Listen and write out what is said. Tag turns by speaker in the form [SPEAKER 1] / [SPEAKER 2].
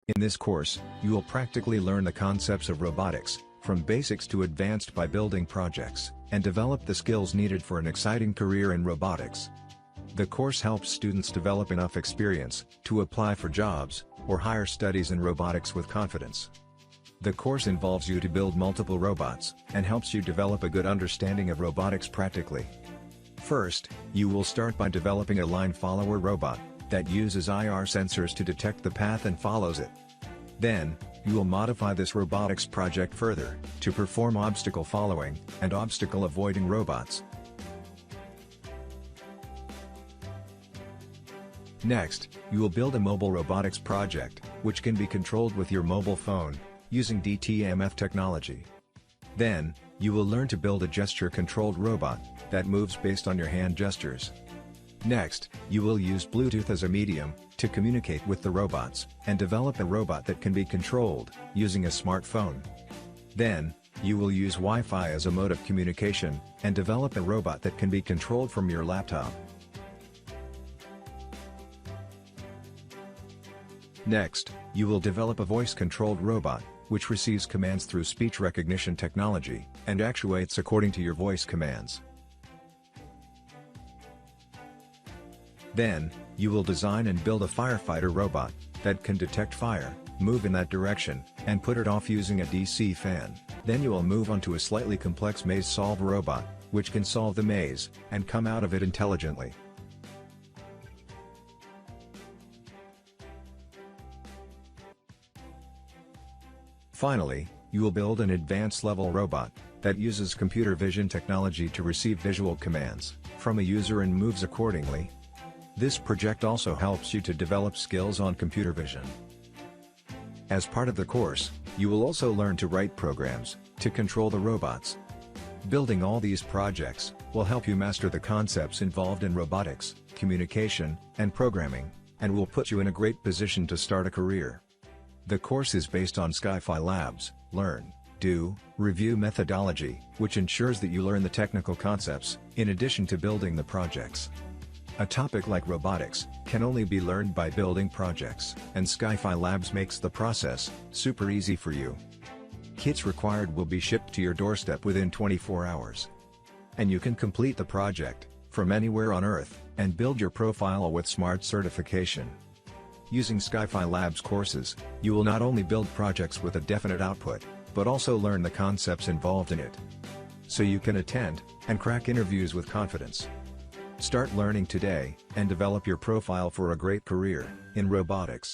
[SPEAKER 1] In this course, you will practically learn the concepts of robotics, from basics to advanced by building projects, and develop the skills needed for an exciting career in robotics. The course helps students develop enough experience to apply for jobs or higher studies in robotics with confidence. The course involves you to build multiple robots and helps you develop a good understanding of robotics practically. First, you will start by developing a line follower robot that uses IR sensors to detect the path and follows it. Then, you will modify this robotics project further to perform obstacle following and obstacle avoiding robots. Next, you will build a mobile robotics project, which can be controlled with your mobile phone, using DTMF technology. Then, you will learn to build a gesture-controlled robot that moves based on your hand gestures. Next, you will use Bluetooth as a medium to communicate with the robots and develop a robot that can be controlled using a smartphone. Then, you will use Wi-Fi as a mode of communication and develop a robot that can be controlled from your laptop. Next, you will develop a voice-controlled robot, which receives commands through speech recognition technology and actuates according to your voice commands. Then, you will design and build a firefighter robot that can detect fire, move in that direction, and put it off using a DC fan. Then you will move on to a slightly complex maze solve robot, which can solve the maze and come out of it intelligently. Finally, you will build an advanced level robot that uses computer vision technology to receive visual commands from a user and moves accordingly. This project also helps you to develop skills on computer vision. As part of the course, you will also learn to write programs to control the robots. Building all these projects will help you master the concepts involved in robotics, communication, and programming, and will put you in a great position to start a career. The course is based on Skyfi Labs, learn, do, review methodology, which ensures that you learn the technical concepts, in addition to building the projects. A topic like robotics can only be learned by building projects, and Skyfi Labs makes the process super easy for you. Kits required will be shipped to your doorstep within 24 hours. And you can complete the project from anywhere on Earth and build your profile with Smart certification. Using Skyfi Labs courses, you will not only build projects with a definite output, but also learn the concepts involved in it. So you can attend and crack interviews with confidence. Start learning today and develop your profile for a great career in robotics.